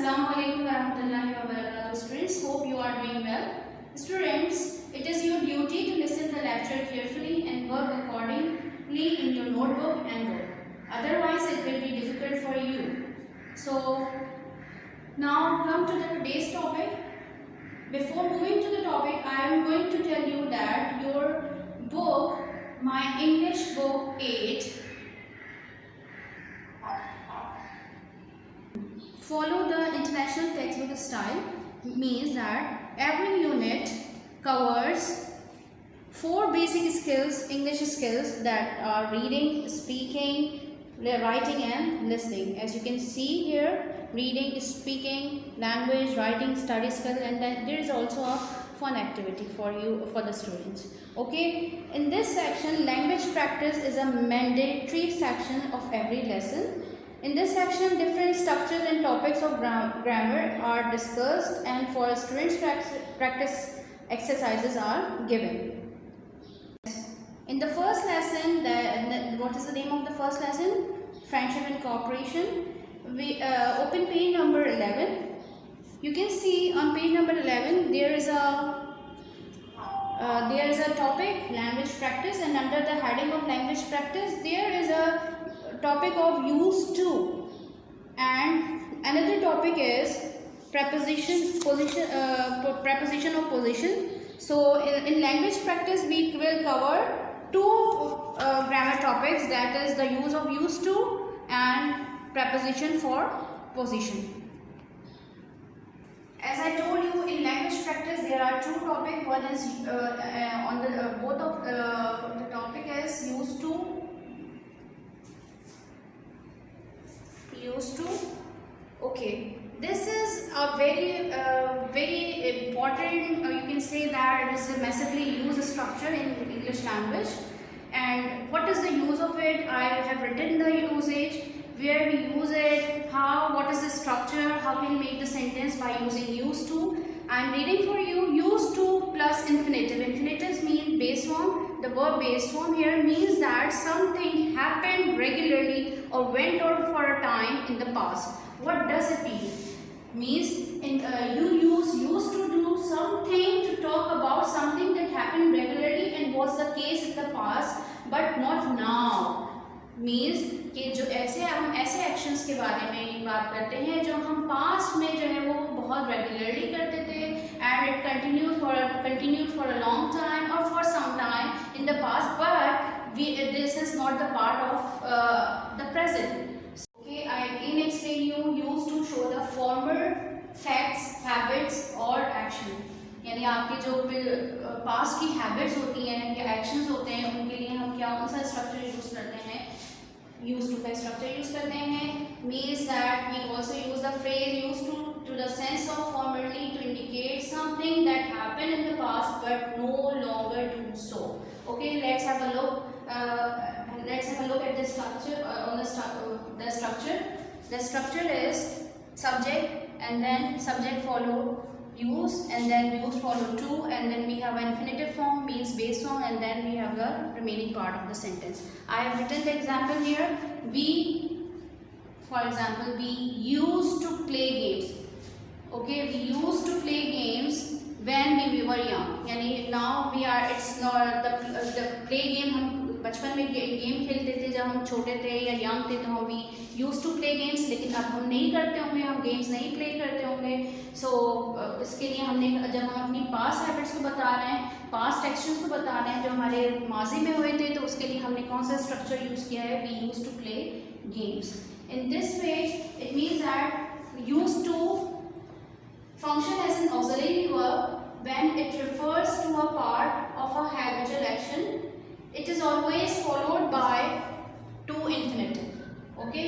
Assalamualaikum warahmatullahi wabarakatuh. Students, hope you are doing well. Students, it is your duty to listen the lecture carefully and work accordingly in your notebook and book. Otherwise, it will be difficult for you. So, now come to the today's topic. Before moving to the topic, I am going to tell you that your book, my English book 8, follow the international textbook style, means that every unit covers 4 basic skills, English skills, that are reading, speaking, writing and listening. As you can see here, reading, speaking, language, writing, study skill, and then there is also a fun activity for you, for the students. Okay, in this section, language practice is a mandatory section of every lesson. In this section, different structures and topics of grammar are discussed, and for students practice exercises are given. In the first lesson, what is the name of the first lesson? Friendship and cooperation. We open page number 11. You can see on page number 11 there is a topic, language practice, and under the heading of language practice there is a topic of used to, and another topic is preposition of position. So in language practice we will cover 2 grammar topics, that is the use of used to and preposition for position. As I told you, in language practice there are 2 topics. One is on the both of the topic is used to. Okay, this is a very important, you can say that it is a massively used structure in English language. And what is the use of it? I have written the usage, where we use it, what is the structure, how can we make the sentence by using used to. I am reading for you. Used to plus infinitive. Infinitive means base form. The verb base form here means that something happened regularly or went on for a time in the past. What does it mean? Means you use used to do something to talk about something that happened regularly and was the case in the past but not now. Means कि जो हम ऐसे actions के बारे में बात करते हैं जो हम पास्ट में जो है वो बहुत रेगुलरली करते थे, and it continued for a long time और for some time in the past, but this is not the part of the present. Okay, I again explain you. Used to show the former facts, habits और action, यानी आपके जो past की habits होती हैं या actions होते हैं उनके लिए हम कौन सा स्ट्रक्चर यूज करते हैं? यूज टू का स्ट्रक्चर यूज करते हैं. Means that we also use the phrase use to the sense of formerly to indicate something that happened in the past but no longer do so. Okay, let's have a look at this structure. The structure is subject, and then subject follow use, and then use follow to, and then we have infinitive form means base form, and then we have the remaining part of the sentence. I have written the example here. For example, we used to play games. Okay, we used to play games when we were young. यानी now we are, it's not the play game. हम बचपन में game खेलते थे जब हम छोटे थे या यंग थे, तो हम भी यूज टू प्ले गेम्स, लेकिन अब हम नहीं करते होंगे, हम गेम्स नहीं प्ले करते होंगे. सो इसके लिए हमने, जब हम अपनी पास्ट हैबिट्स को बता रहे हैं, पास्ट एक्शंस को बता रहे हैं जो हमारे माजी में हुए थे, तो उसके लिए हमने कौन सा स्ट्रक्चर यूज़ किया है? We use to play games. In this way it means that use to function as an auxiliary verb when it refers to a part of a habitual action. It is always followed by to infinitive. Okay,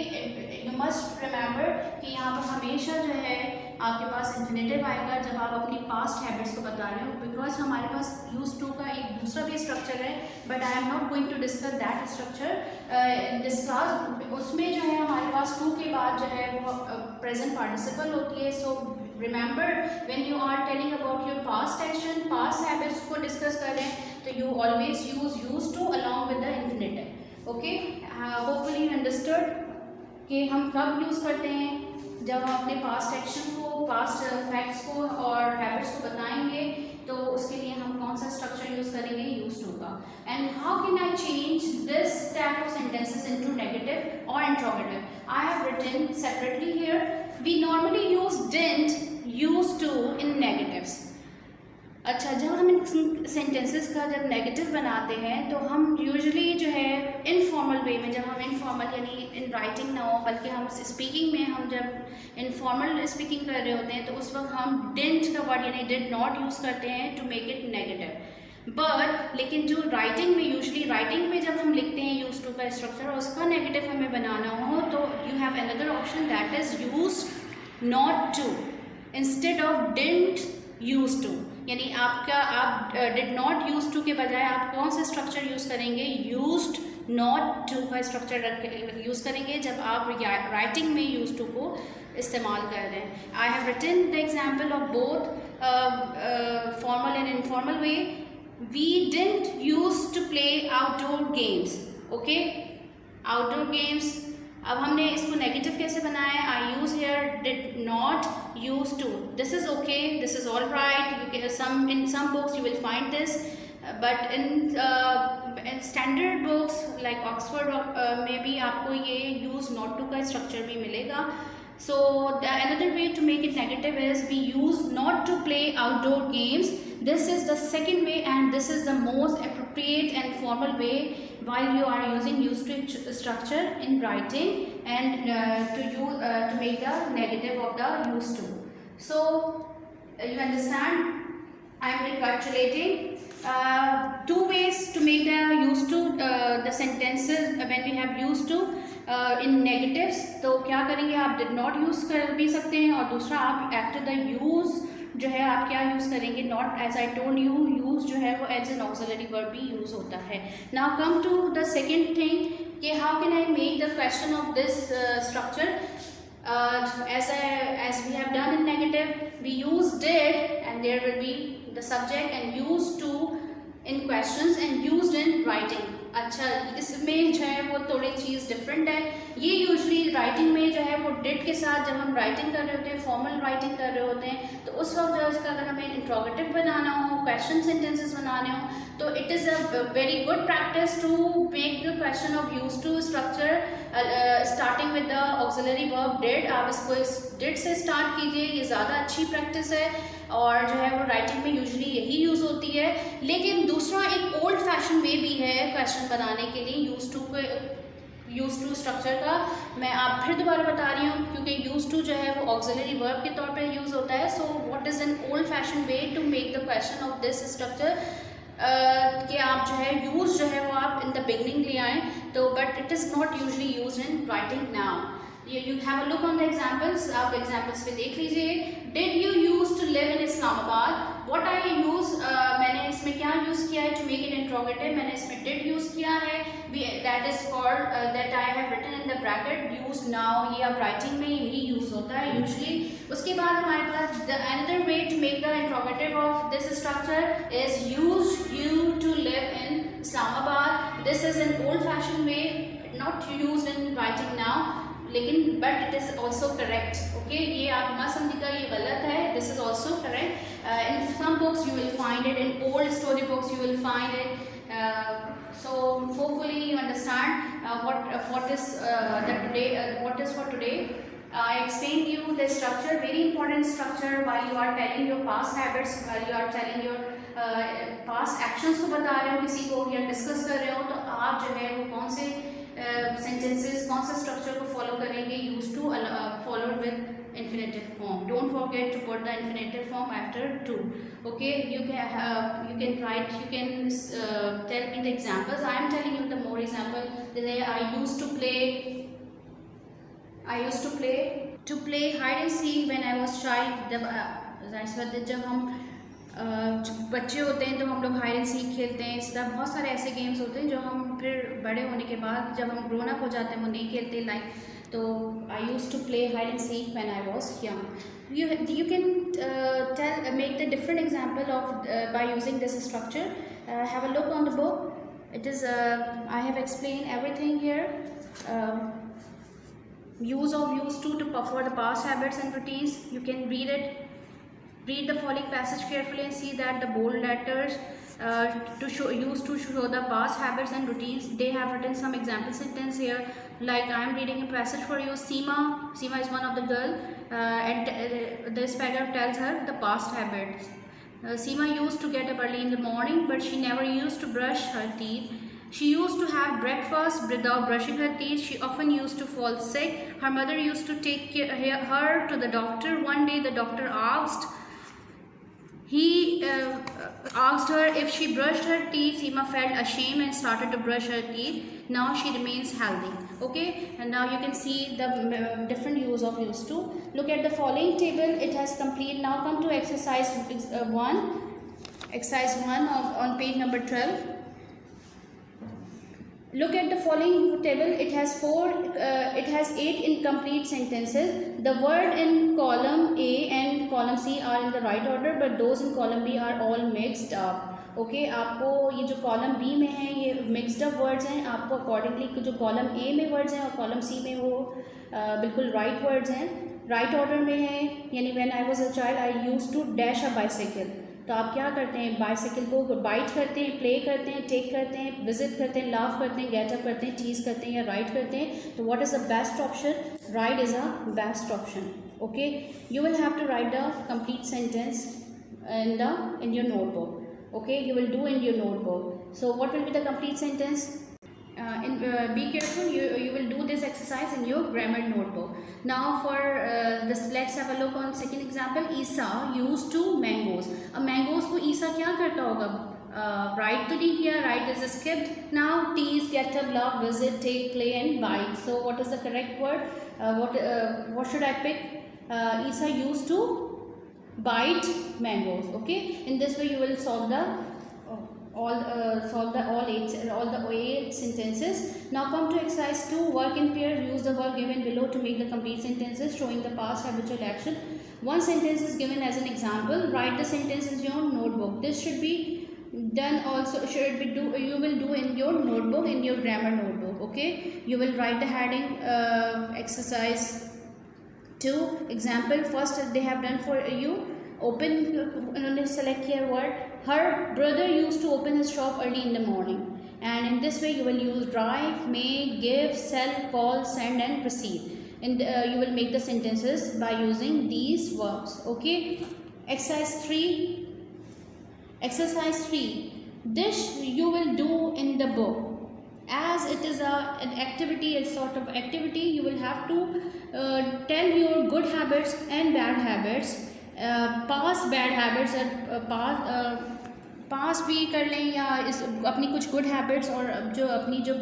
you must remember कि यहाँ पर हमेशा जो है आपके पास infinitive आएगा जब आप अपनी past habits को बता रहे हो, because हमारे पास use to का एक दूसरा भी structure है, but I am not going to discuss that structure. उसमें जो है हमारे पास to के बाद जो है वो present participle होती है. So remember, when you are telling about your past action, past habits को discuss कर रहे हैं, तो you always use used to along with the infinitive. Okay, hopefully you understood कि हम कब यूज़ करते हैं जब हम अपने पास्ट एक्शन को, पास्ट फैक्ट्स को और हैबिट्स को बताएंगे तो उसके लिए हम कौन सा स्ट्रक्चर यूज करेंगे, यूज्ड टू का। And how can I change this type of sentences into negative और interrogative? I have written separately here, we normally use didn't, used to in negatives. अच्छा, जब हम इन सेंटेंसेस का जब नेगेटिव बनाते हैं तो हम यूजुअली जो है इनफॉर्मल वे में, जब हम इनफॉर्मल यानी इन राइटिंग ना हो बल्कि हम स्पीकिंग में, हम जब इनफॉर्मल स्पीकिंग कर रहे होते हैं तो उस वक्त हम डिडंट का वर्ड यानी डिड नॉट यूज़ करते हैं to make it negative. But लेकिन जो राइटिंग में, यूजुअली राइटिंग में जब हम लिखते हैं यूज टू का स्ट्रक्चर और उसका नेगेटिव हमें बनाना हो तो you have another option that is use not to instead of didn't use to. यानी आपका, आप डिड नॉट यूज टू के बजाय आप कौन सा स्ट्रक्चर यूज़ करेंगे, यूज्ड नॉट टू का स्ट्रक्चर यूज़ करेंगे जब आप राइटिंग में यूज टू को इस्तेमाल कर रहे हैं। I have written the example of both formal and informal way. We didn't use to play outdoor games. Okay, outdoor games. अब हमने इसको नेगेटिव कैसे बनाया है, I use here did not use to. This is okay, this is all right, you can some in some books you will find this, but in standard books like Oxford में भी आपको ये use not to का structure भी मिलेगा। So another way to make it negative is we use not to play outdoor games. This is the second way and this is the most appropriate and formal way while you are using used to structure in writing and to make the negative of the used to. So you understand, I am recapitulating two ways to make the used to the sentences when we have used to in negatives. तो क्या करेंगे, आप did not use कर भी सकते हैं और दूसरा आप आफ्टर द यूज़ जो है आप क्या यूज़ करेंगे, not, as I told you, use जो है वो एज एन ऑक्सिलरी वर्ब भी यूज़ होता है। Now come to the second thing कि how can I make the question of this structure as we have done in negative, we use did and there will be the subject and used to in questions and used in writing। अच्छा, इसमें जो है वो थोड़ी चीज़ different है। ये usually writing में जो है वो डिड के साथ जब हम राइटिंग कर रहे होते हैं, फॉर्मल राइटिंग कर रहे होते हैं, तो उस वक्त जो है इसका अगर हमें इंट्रोगेटिव बनाना हो, क्वेश्चन सेंटेंसेस बनाने हो, तो it is a very good practice to make the question of use to structure starting with the auxiliary verb did. आप इसको इस डिड से स्टार्ट कीजिए, ये ज़्यादा अच्छी प्रैक्टिस है और जो है वो राइटिंग में यूजुअली यही यूज़ होती है। लेकिन दूसरा एक ओल्ड फैशन वे भी है क्वेश्चन बनाने के लिए यूज टू स्ट्रक्चर का। मैं आप फिर दोबारा बता रही हूँ क्योंकि यूज टू जो है वो ऑक्सिलरी वर्ब के तौर पे यूज़ होता है। So what is an old fashion way to make the question of this structure, कि आप जो है यूज़ जो है वो आप इन द बिगनिंग ले आएँ, तो but it is not usually use in writing now. You have a look on the examples, आप examples पे देख लीजिए। Did you used to live in Islamabad? What I use, मैंने इसमें क्या use किया है to make it interrogative, मैंने इसमें did use किया है, that is for that I have written in the bracket used now, ये अब writing में यही use होता है usually। उसके बाद हमारे पास the another way to make the interrogative of this structure is used you to live in Islamabad। This is an old fashioned way, not used in writing now, लेकिन but it is also correct. Okay, ये आप मत समझिएगा ये गलत है, this is also correct. In some books you will find it, in old story books you will find it. So hopefully you understand what is for today. I explained you the structure, very important structure while you are telling your past habits, while you are telling your past actions को बता रहे हो किसी को या discuss कर रहे हो, तो आप जो है वो कौन से sentences, कौन सा स्ट्रक्चर को फॉलो करेंगे, use to followed with infinitive form. Don't forget to put the infinitive form after to. Okay, you can write, you can tell me the examples. I am telling you the more example. Today I used to play hide and seek when I was child. जब हम बच्चे होते हैं तो हम लोग hide and seek खेलते हैं। इस तरह बहुत सारे ऐसे गेम्स होते हैं जो हम फिर बड़े होने के बाद जब हम ग्रोन अप हो जाते हैं वो नहीं खेलते। लाइक, तो I use to play hide and seek when I was young. You can make the different example of by using this structure. Have a look on the book. It is I have explained everything here. use of used to for the past habits and routines. You can read it. Read the following passage carefully and see that the bold letters used to show the past habits and routines. They have written some example sentence here. Like I am reading a passage for you. Seema is one of the girl, and this paragraph tells her the past habits. Seema used to get up early in the morning, but she never used to brush her teeth. She used to have breakfast without brushing her teeth. She often used to fall sick. Her mother used to take her to the doctor. One day the doctor asked her if she brushed her teeth. Seema felt ashamed and started to brush her teeth. Now she remains healthy. Okay, and now you can see the different use of used to. Look at the following table. It has complete. Now come to exercise 1. Exercise 1 on page number 12. Look at the following table. It has 8 incomplete sentences. The word in column A and column C are in the right order, but those in column B are all mixed up. Okay आपको ये जो column B में है ये mixed up words हैं. आपको accordingly जो column A में वर्ड्स हैं और कॉलम सी में वो बिल्कुल राइट वर्ड्स हैं, राइट ऑर्डर में है. यानी when I was a child I used to dash a bicycle. तो आप क्या करते हैं, बाइसाइकिल को बाइट करते हैं, प्ले करते हैं, टेक करते हैं, विजिट करते हैं, लाफ करते हैं, गेट अप करते हैं, टीज करते हैं या राइट करते हैं. तो what is the best option? Right is a best option. Okay, you will have to write the complete sentence in your notebook. Okay, you will do in your notebook. So what will be the complete sentence? Be careful, you will do this exercise in your grammar notebook. Now for this, let's have a look on second example. Isa used to mangoes. अब mangoes को ईसा क्या करता होगा? Write तो नहीं किया, write is skipped. Now tease, get up, love, visit, take, play and bite. So what is the correct word? What should I pick? Isa used to bite mangoes. Okay, in this way you will solve the all the eight sentences. Now come to exercise 2. Work in pairs. Use the word given below to make the complete sentences showing the past habitual action. One sentence is given as an example. Write the sentence in your notebook. This should be done also. You will do in your notebook, in your grammar notebook. Okay, you will write the heading exercise 2 example. First they have done for you. Open, उन्होंने select किया word. Her brother used to open his shop early in the morning. And in this way you will use drive, make, give, sell, call, send and proceed. And you will make the sentences by using these verbs. Okay. Exercise 3. Exercise 3. This you will do in the book. As it is an activity, a sort of activity, you will have to tell your good habits and bad habits. Past bad habits पास भी कर लें या इस अपनी कुछ good habits और जो अपनी जो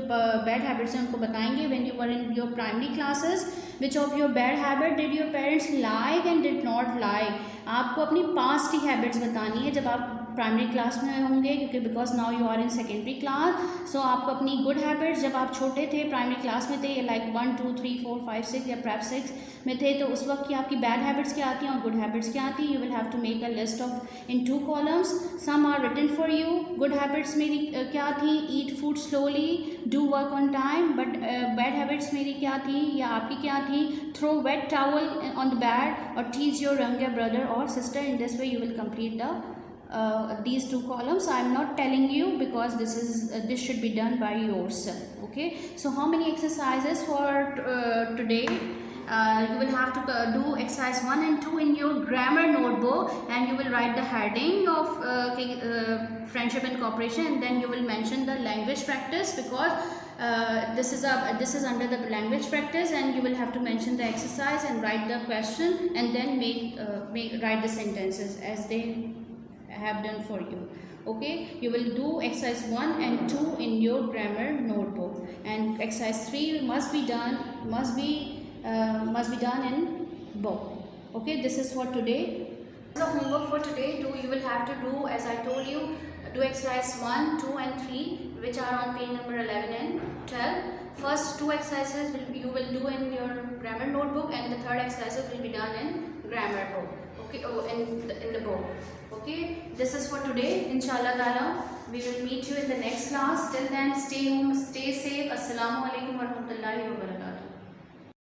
बैड हैबिट्स हैं उनको बताएंगे. When you were in your primary classes, which of your bad habit did your parents like and did not like. आपको अपनी पास्ट की हैबिट्स बतानी है जब आप प्राइमरी क्लास में होंगे, क्योंकि because now you are in secondary class. So आपको अपनी गुड हैबिट्स जब आप छोटे थे, प्राइमरी क्लास में थे, लाइक 1 2 3 4 5 6 या प्रेप 6 में थे, तो उस वक्त की आपकी बैड हैबिट्स क्या आती हैं और गुड हैबिट्स क्या आती हैं. You will have to make a list of in 2 columns. Some are written for you. Good habits मेरी क्या थी? Eat food slowly, do work on time. But bad habits मेरी क्या थी या आपकी क्या थी? Throw wet towel on the bed और टीज योर यंगर ब्रदर और sister. In this way you will complete these 2 columns. I am not telling you because this should be done by yourself. Okay, so how many exercises for today? You will have to do exercise 1 and 2 in your grammar notebook, and you will write the heading of friendship and cooperation, and then you will mention the language practice, because this is under the language practice, and you will have to mention the exercise and write the question, and then write the sentences as they have done for you. Okay, you will do exercise 1 and 2 in your grammar notebook, and exercise 3 must be done in book. Okay, this is for today. The homework for today, you will have to do, as I told you, do exercise 1, 2 and 3, which are on page number 11 and 12. First 2 exercises you will do in your grammar notebook, and the third exercises will be done in grammar book. Okay, in the book. Okay, this is for today. Inshallah Taala, we will meet you in the next class. Till then, stay home, stay safe. Assalamu alaikum warahmatullahi wabarakatuh.